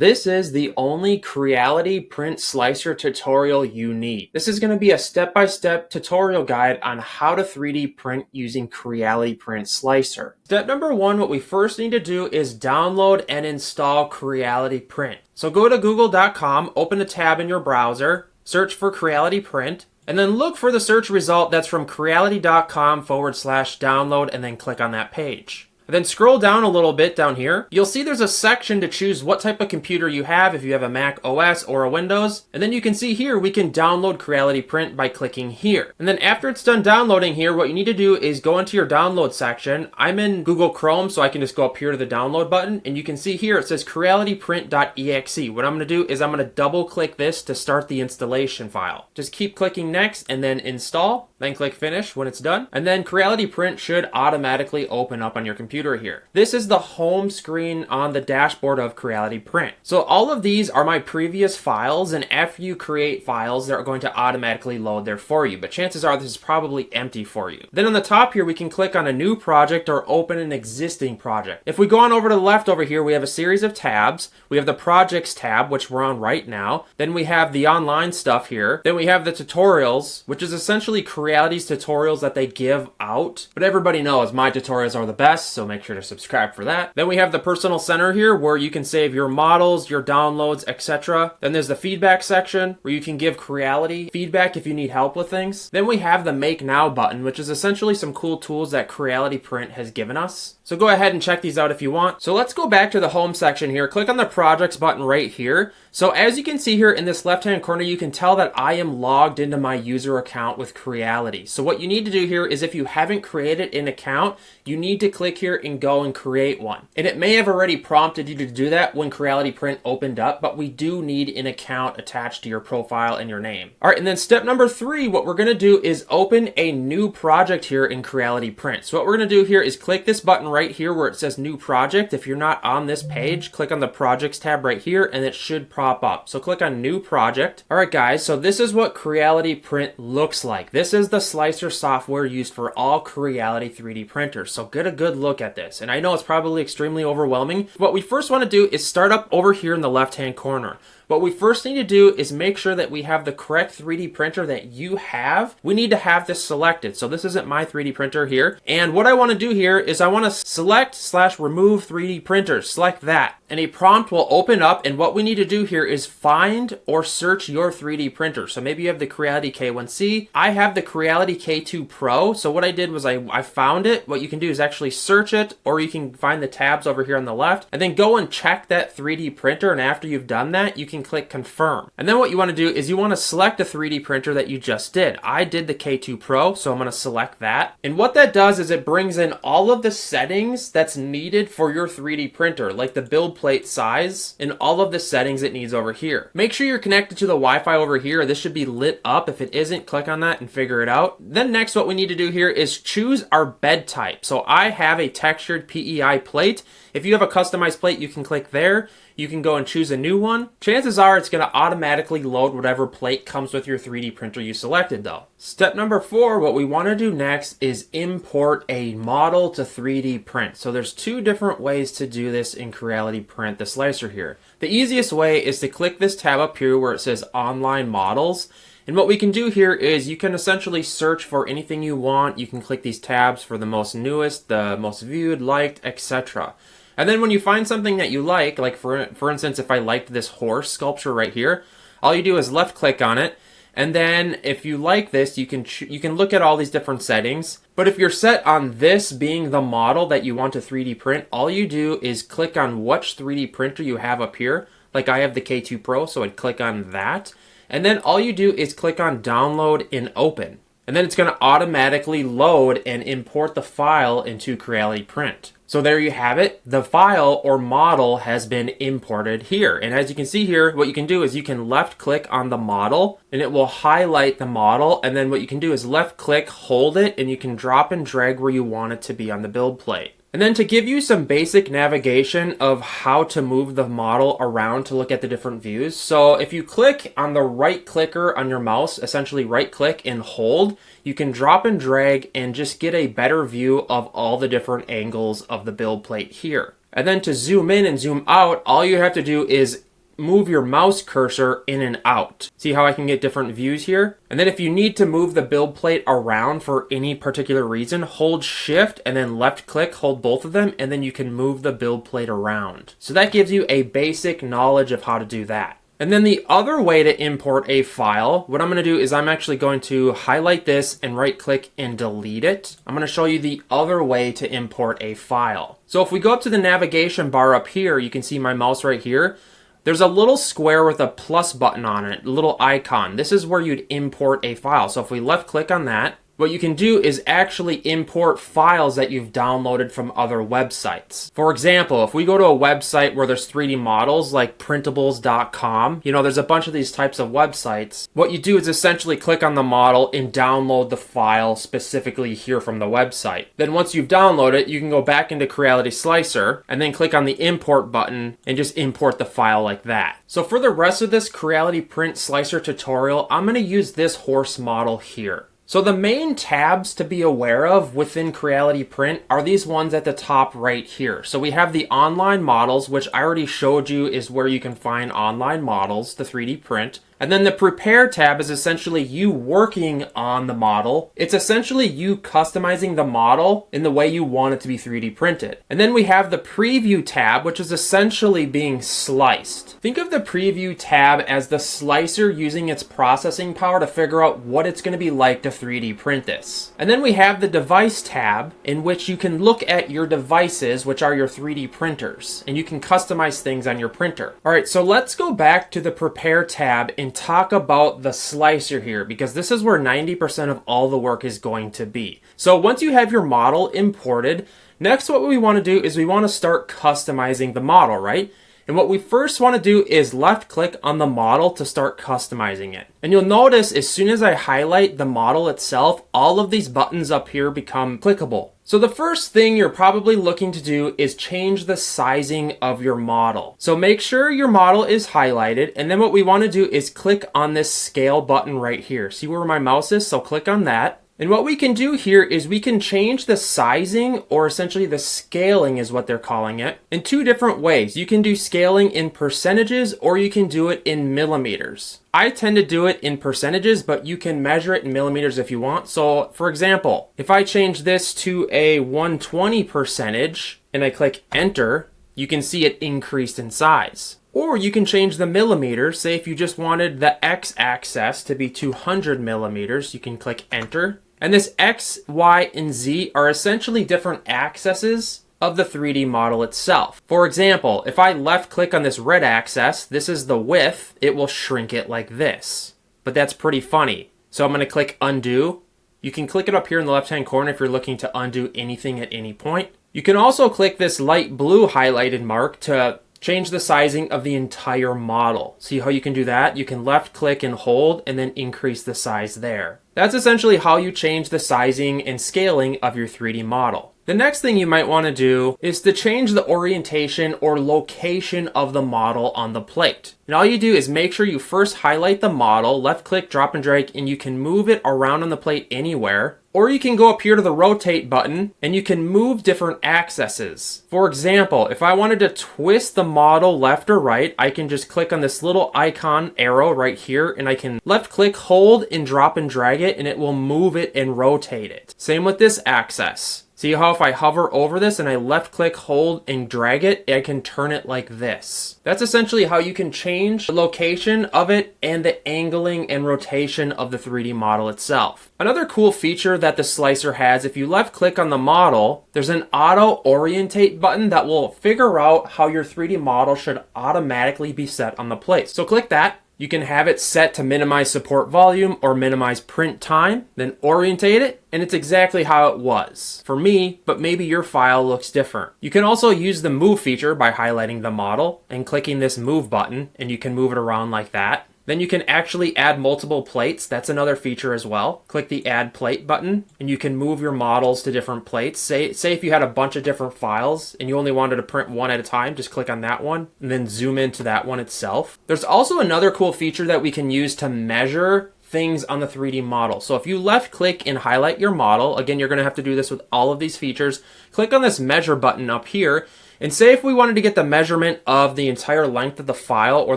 This is the only Creality Print Slicer tutorial you need. This is going to be a step-by-step tutorial guide on how to 3D print using Creality Print Slicer. Step number one, what we first need to do is download and install Creality Print. So go to google.com, open a tab in your browser, search for Creality Print, and then look for the search result that's from creality.com/download and then click on that page. Then scroll down a little bit down here. You'll see there's a section to choose what type of computer you have, if you have a Mac OS or a Windows. And then you can see here we can download Creality Print by clicking here. And then after it's done downloading here, what you need to do is go into your download section. I'm in Google Chrome, so I can just go up here to the download button. And you can see here it says crealityprint.exe. What I'm going to do is I'm going to double click this to start the installation file. Just keep clicking next and then install. Then click finish when it's done. And then Creality Print should automatically open up on your computer here. This is the home screen on the dashboard of Creality Print. So all of these are my previous files, and after you create files, they're going to automatically load there for you. But chances are this is probably empty for you. Then on the top here, we can click on a new project or open an existing project. If we go on over to the left over here, we have a series of tabs. We have the projects tab, which we're on right now. Then we have the online stuff here. Then we have the tutorials, which is essentially Creality's tutorials that they give out. But everybody knows my tutorials are the best, so make sure to subscribe for that. Then we have the personal center here where you can save your models, your downloads, etc. Then there's the feedback section where you can give Creality feedback if you need help with things. Then we have the Make Now button, which is essentially some cool tools that Creality Print has given us. So go ahead and check these out if you want. So let's go back to the home section here. Click on the projects button right here. So as you can see here in this left-hand corner, you can tell that I am logged into my user account with Creality. So what you need to do here is if you haven't created an account, you need to click here and go and create one. And it may have already prompted you to do that when Creality Print opened up, but we do need an account attached to your profile and your name. All right, and then step number 3, what we're gonna do is open a new project here in Creality Print. So what we're gonna do here is click this button right here where it says new project. If you're not on this page, click on the projects tab right here and it should pop up. So click on new project. All right guys, so this is what Creality Print looks like. This is the slicer software used for all Creality 3D printers. So get a good look at this. And I know it's probably extremely overwhelming. What we first want to do is start up over here in the left-hand corner. What we first need to do is make sure that we have the correct 3D printer that you have. We need to have this selected. So this isn't my 3D printer here. And what I want to do here is I want to select/remove 3D printers. Select that. And a prompt will open up. And what we need to do here is find or search your 3D printer. So maybe you have the Creality K1C. I have the Creality K2 Pro. So what I did was I found it. What you can do is actually search it, or you can find the tabs over here on the left and then go and check that 3D printer. And after you've done that, you can click confirm. And then what you want to do is you want to select a 3D printer that you just did. I did the K2 Pro, so I'm going to select that. And what that does is it brings in all of the settings that's needed for your 3D printer, like the build plate size and all of the settings it needs over here. Make sure you're connected to the Wi-Fi over here. This should be lit up. If it isn't, click on that and figure it out. Then next, what we need to do here is choose our bed type. So I have a textured PEI plate. If you have a customized plate, you can click there. You can go and choose a new one. Chances are it's going to automatically load whatever plate comes with your 3D printer you selected though. Step number 4, what we want to do next is import a model to 3D print. So there's 2 different ways to do this in Creality Print, the slicer here. The easiest way is to click this tab up here where it says online models. And what we can do here is you can essentially search for anything you want. You can click these tabs for the most newest, the most viewed, liked, etc. And then when you find something that you like for instance, if I liked this horse sculpture right here, all you do is left click on it. And then if you like this, you can look at all these different settings. But if you're set on this being the model that you want to 3D print, all you do is click on which 3D printer you have up here. Like I have the K2 Pro, so I'd click on that. And then all you do is click on download and open. And then it's going to automatically load and import the file into Creality Print. So there you have it. The file or model has been imported here. And as you can see here, what you can do is you can left click on the model and it will highlight the model. And then what you can do is left click, hold it, and you can drop and drag where you want it to be on the build plate. And then to give you some basic navigation of how to move the model around to look at the different views. So if you click on the right clicker on your mouse, essentially right click and hold, you can drop and drag and just get a better view of all the different angles of the build plate here. And then to zoom in and zoom out, all you have to do is move your mouse cursor in and out. See how I can get different views here? And then if you need to move the build plate around for any particular reason, hold shift and then left click, hold both of them, and then you can move the build plate around. So that gives you a basic knowledge of how to do that. And then the other way to import a file, what I'm going to do is I'm actually going to highlight this and right click and delete it. I'm going to show you the other way to import a file. So if we go up to the navigation bar up here, you can see my mouse right here. There's a little square with a plus button on it, a little icon. This is where you'd import a file. So if we left click on that, what you can do is actually import files that you've downloaded from other websites. For example, if we go to a website where there's 3D models like printables.com, there's a bunch of these types of websites. What you do is essentially click on the model and download the file specifically here from the website. Then once you've downloaded it, you can go back into Creality Slicer and then click on the import button and just import the file like that. So for the rest of this Creality Print Slicer tutorial, I'm going to use this horse model here. So the main tabs to be aware of within Creality Print are these ones at the top right here. So we have the online models, which I already showed you is where you can find online models to 3D print. And then the Prepare tab is essentially you working on the model. It's essentially you customizing the model in the way you want it to be 3D printed. And then we have the Preview tab, which is essentially being sliced. Think of the Preview tab as the slicer using its processing power to figure out what it's going to be like to 3D print this. And then we have the Device tab, in which you can look at your devices, which are your 3D printers, and you can customize things on your printer. All right, so let's go back to the Prepare tab and talk about the slicer here, because this is where 90% of all the work is going to be. So once you have your model imported, next what we want to do is we want to start customizing the model, right? And what we first want to do is left click on the model to start customizing it. And you'll notice as soon as I highlight the model itself, all of these buttons up here become clickable. So the first thing you're probably looking to do is change the sizing of your model. So make sure your model is highlighted, and then what we want to do is click on this scale button right here. See where my mouse is? So click on that. And what we can do here is we can change the sizing, or essentially the scaling is what they're calling it, in two different ways. You can do scaling in percentages or you can do it in millimeters. I tend to do it in percentages, but you can measure it in millimeters if you want. So for example, if I change this to a 120 percentage and I click enter, you can see it increased in size. Or you can change the millimeters. Say if you just wanted the x-axis to be 200 millimeters, you can click enter. And this X, Y, and Z are essentially different axes of the 3D model itself. For example, if I left click on this red axis, this is the width, it will shrink it like this. But that's pretty funny. So I'm going to click undo. You can click it up here in the left-hand corner if you're looking to undo anything at any point. You can also click this light blue highlighted mark to change the sizing of the entire model. See how you can do that? You can left click and hold and then increase the size there. That's essentially how you change the sizing and scaling of your 3D model. The next thing you might want to do is to change the orientation or location of the model on the plate. And all you do is make sure you first highlight the model, left click, drop and drag, and you can move it around on the plate anywhere. Or you can go up here to the rotate button and you can move different axes. For example, if I wanted to twist the model left or right, I can just click on this little icon arrow right here and I can left click, hold, and drop and drag it, and it will move it and rotate it. Same with this axis. See how if I hover over this and I left click, hold, and drag it, I can turn it like this. That's essentially how you can change the location of it and the angling and rotation of the 3D model itself. Another cool feature that the slicer has, if you left click on the model, there's an auto orientate button that will figure out how your 3D model should automatically be set on the plate. So click that. You can have it set to minimize support volume or minimize print time, then orientate it, and it's exactly how it was for me, but maybe your file looks different. You can also use the move feature by highlighting the model and clicking this move button, and you can move it around like that. Then you can actually add multiple plates. That's another feature as well. Click the add plate button and you can move your models to different plates. Say if you had a bunch of different files and you only wanted to print one at a time, just click on that one and then zoom into that one itself. There's also another cool feature that we can use to measure things on the 3D model. So if you left click and highlight your model, again, you're going to have to do this with all of these features. Click on this measure button up here And say if we wanted to get the measurement of the entire length of the file or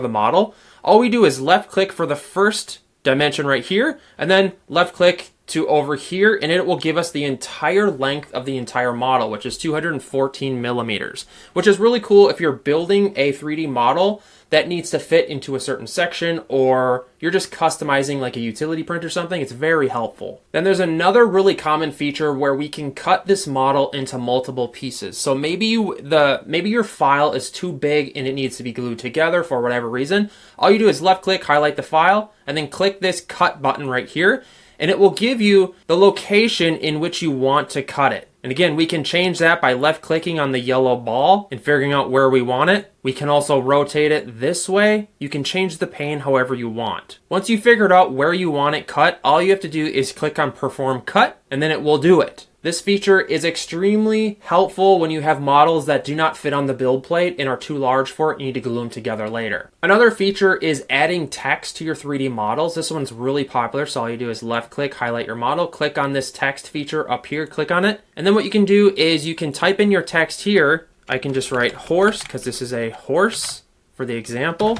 the model, all we do is left click for the first dimension right here, and then left click to over here, and it will give us the entire length of the entire model, which is 214 millimeters, which is really cool if you're building a 3D model that needs to fit into a certain section, or you're just customizing like a utility print or something. It's very helpful. Then there's another really common feature where we can cut this model into multiple pieces. So maybe your file is too big and it needs to be glued together for whatever reason. All you do is left click, highlight the file, and then click this cut button right here, and it will give you the location in which you want to cut it. And again, we can change that by left clicking on the yellow ball and figuring out where we want it. We can also rotate it this way. You can change the pane however you want. Once you figured out where you want it cut, all you have to do is click on Perform Cut, and then it will do it. This feature is extremely helpful when you have models that do not fit on the build plate and are too large for it and you need to glue them together later. Another feature is adding text to your 3D models. This one's really popular, so all you do is left click, highlight your model, click on this text feature up here, click on it, and then what you can do is you can type in your text here. I can just write horse, because this is a horse for the example,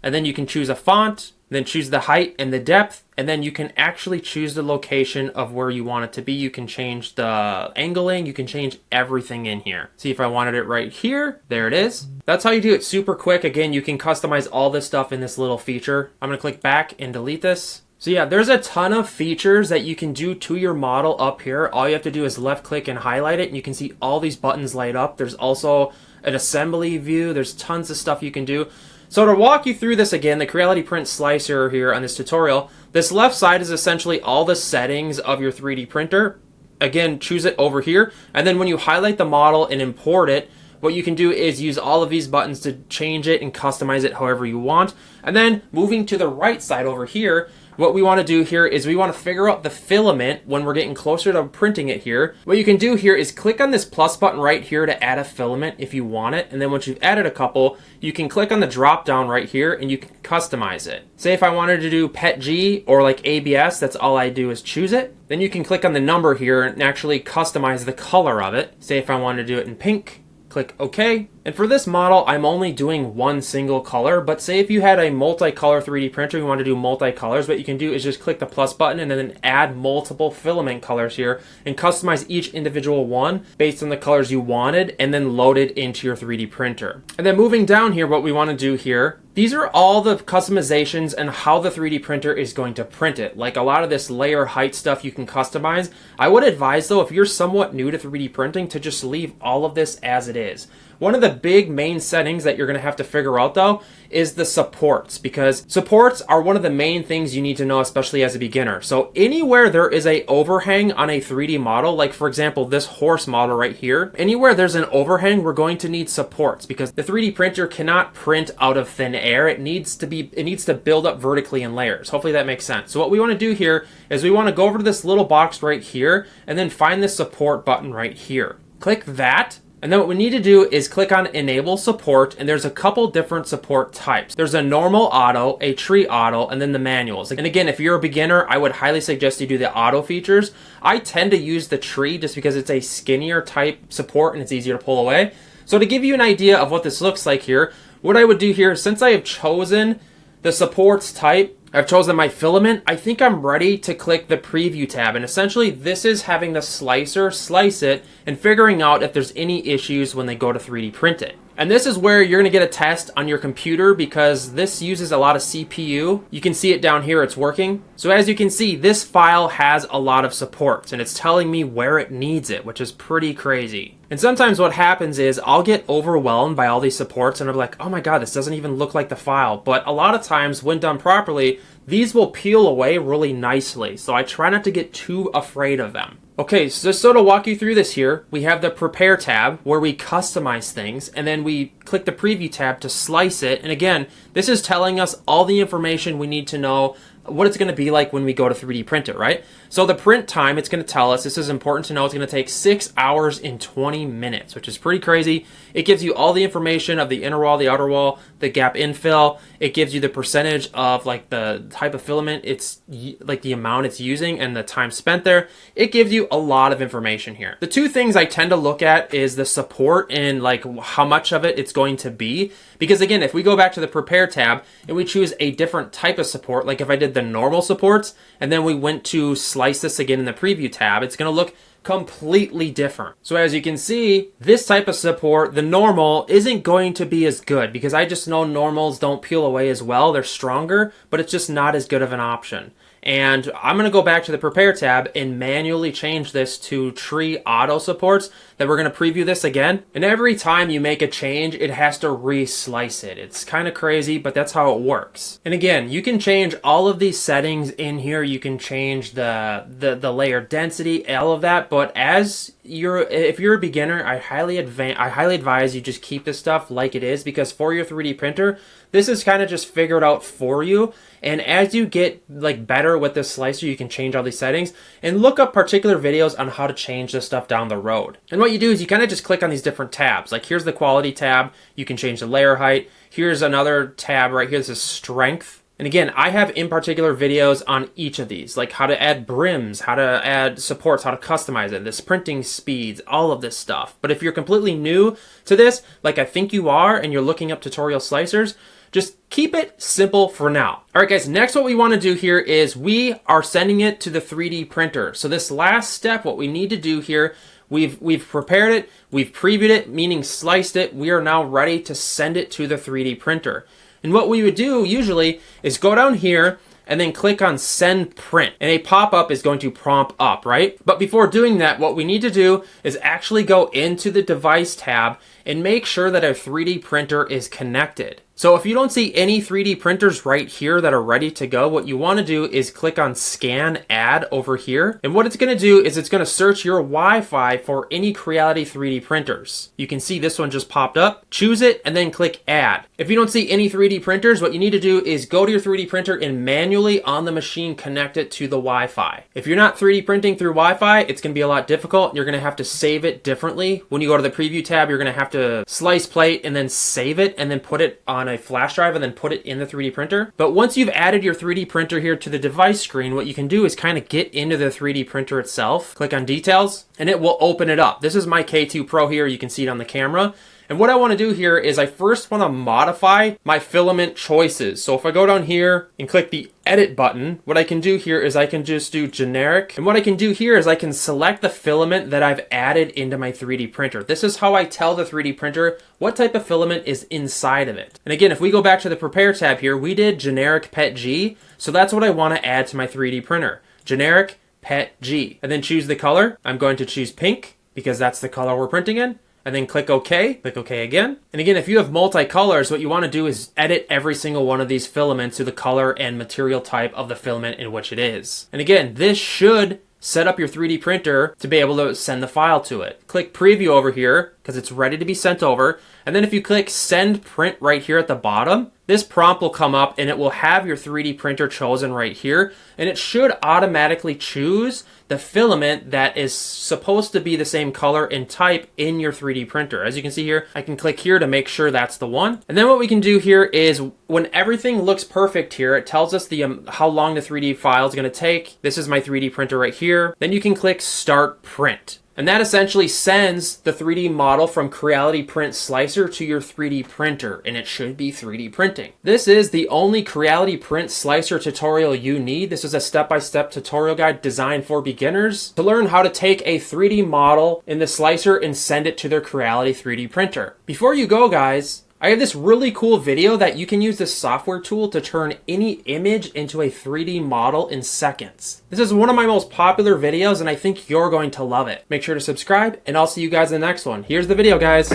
and then you can choose a font, then choose the height and the depth, and then you can actually choose the location of where you want it to be. You can change the angling, you can change everything in here. See if I wanted it right here, there it is. That's how you do it super quick. Again, you can customize all this stuff in this little feature. I'm gonna click back and delete this. So yeah, there's a ton of features that you can do to your model up here. All you have to do is left click and highlight it, and you can see all these buttons light up. There's also an assembly view. There's tons of stuff you can do. So to walk you through this again, the Creality Print slicer here on this tutorial, this left side is essentially all the settings of your 3D printer. Again, choose it over here, and then when you highlight the model and import it, what you can do is use all of these buttons to change it and customize it however you want. And then moving to the right side over here, what we want to do here is we want to figure out the filament when we're getting closer to printing it here. What you can do here is click on this plus button right here to add a filament if you want it. And then once you've added a couple, you can click on the drop down right here and you can customize it. Say if I wanted to do PETG or like ABS, that's all I do is choose it. Then you can click on the number here and actually customize the color of it. Say if I wanted to do it in pink, click OK. And for this model, I'm only doing one single color, but say if you had a multicolor 3D printer, you want to do multicolors, what you can do is just click the plus button and then add multiple filament colors here and customize each individual one based on the colors you wanted and then load it into your 3D printer. And then moving down here, what we want to do here, these are all the customizations and how the 3D printer is going to print it. Like a lot of this layer height stuff you can customize. I would advise though, if you're somewhat new to 3D printing, to just leave all of this as it is. One of the big main settings that you're going to have to figure out though is the supports, because supports are one of the main things you need to know, especially as a beginner. So anywhere there is a overhang on a 3D model, like for example this horse model right here, anywhere there's an overhang, we're going to need supports, because the 3D printer cannot print out of thin air. It needs to build up vertically in layers. Hopefully that makes sense. So what we want to do here is we want to go over to this little box right here and then find the support button right here. Click that. And then what we need to do is click on Enable Support, and there's a couple different support types. There's a normal auto, a tree auto, and then the manuals. And again, if you're a beginner, I would highly suggest you do the auto features. I tend to use the tree just because it's a skinnier type support and it's easier to pull away. So to give you an idea of what this looks like here, what I would do here, since I have chosen the supports type, I've chosen my filament, I think I'm ready to click the preview tab. And essentially this is having the slicer slice it and figuring out if there's any issues when they go to 3D print it. And this is where you're going to get a test on your computer, because this uses a lot of CPU. You can see it down here, it's working. So as you can see, this file has a lot of supports and it's telling me where it needs it, which is pretty crazy. And sometimes what happens is I'll get overwhelmed by all these supports and I'm like, oh my God, this doesn't even look like the file. But a lot of times when done properly, these will peel away really nicely. So I try not to get too afraid of them. Okay, so to walk you through this here, we have the Prepare tab where we customize things, and then we click the Preview tab to slice it. And again, this is telling us all the information we need to know what it's going to be like when we go to 3D print it, right? So the print time, it's going to tell us, this is important to know, it's going to take 6 hours and 20 minutes, which is pretty crazy. It gives you all the information of the inner wall, the outer wall, the gap infill. It gives you the percentage of like the type of filament, it's like the amount it's using and the time spent there. It gives you a lot of information here. The two things I tend to look at is the support and like how much of it it's going to be. Because again, if we go back to the prepare tab and we choose a different type of support, like if I did the normal supports and then we went to slice this again in the preview tab, it's going to look completely different. So as you can see, this type of support, the normal, isn't going to be as good because I just know normals don't peel away as well. They're stronger, but it's just not as good of an option. And I'm going to go back to the prepare tab and manually change this to tree auto supports that we're going to preview this again. And every time you make a change, it has to re-slice it. It's kind of crazy, but that's how it works. And again, you can change all of these settings in here. You can change the layer density, all of that. But if you're a beginner, I highly advise you just keep this stuff like it is, because for your 3D printer, this is kind of just figured out for you. And as you get like better with this slicer, you can change all these settings and look up particular videos on how to change this stuff down the road. And what you do is you kind of just click on these different tabs. Like here's the quality tab. You can change the layer height. Here's another tab right here. This is strength. And again, I have in particular videos on each of these, like how to add brims, how to add supports, how to customize it, this printing speeds, all of this stuff. But if you're completely new to this, like I think you are, and you're looking up tutorial slicers, just keep it simple for now. All right, guys, next what we want to do here is we are sending it to the 3D printer. So this last step, what we need to do here, we've prepared it, we've previewed it, meaning sliced it. We are now ready to send it to the 3D printer. And what we would do usually is go down here and then click on send print, and a pop-up is going to prompt up, right? But before doing that, what we need to do is actually go into the device tab and make sure that our 3D printer is connected. So if you don't see any 3D printers right here that are ready to go, what you want to do is click on scan add over here. And what it's going to do is it's going to search your Wi-Fi for any Creality 3D printers. You can see this one just popped up. Choose it and then click add. If you don't see any 3D printers, what you need to do is go to your 3D printer and manually on the machine connect it to the Wi-Fi. If you're not 3D printing through Wi-Fi, it's going to be a lot difficult. You're going to have to save it differently. When you go to the preview tab, you're going to have to slice plate and then save it and then put it on a flash drive and then put it in the 3D printer. But once you've added your 3D printer here to the device screen, what you can do is kind of get into the 3D printer itself, click on details, and it will open it up. This is my K2 Pro here. You can see it on the camera. And what I want to do here is I first want to modify my filament choices. So if I go down here and click the edit button, what I can do here is I can just do generic. And what I can do here is I can select the filament that I've added into my 3D printer. This is how I tell the 3D printer what type of filament is inside of it. And again, if we go back to the prepare tab here, we did generic PETG. So that's what I want to add to my 3D printer. Generic PETG. And then choose the color. I'm going to choose pink because that's the color we're printing in. And then click OK, click OK again. And again, if you have multi-colors, what you want to do is edit every single one of these filaments to the color and material type of the filament in which it is. And again, this should set up your 3D printer to be able to send the file to it. Click preview over here because it's ready to be sent over. And then if you click send print right here at the bottom, this prompt will come up and it will have your 3D printer chosen right here. And it should automatically choose the filament that is supposed to be the same color and type in your 3D printer. As you can see here, I can click here to make sure that's the one. And then what we can do here is when everything looks perfect here, it tells us how long the 3D file is going to take. This is my 3D printer right here. Then you can click start print. And that essentially sends the 3D model from Creality Print Slicer to your 3D printer, and it should be 3D printing. This is the only Creality Print Slicer tutorial you need. This is a step-by-step tutorial guide designed for beginners to learn how to take a 3D model in the slicer and send it to their Creality 3D printer. Before you go, guys, I have this really cool video that you can use this software tool to turn any image into a 3D model in seconds. This is one of my most popular videos and I think you're going to love it. Make sure to subscribe and I'll see you guys in the next one. Here's the video, guys.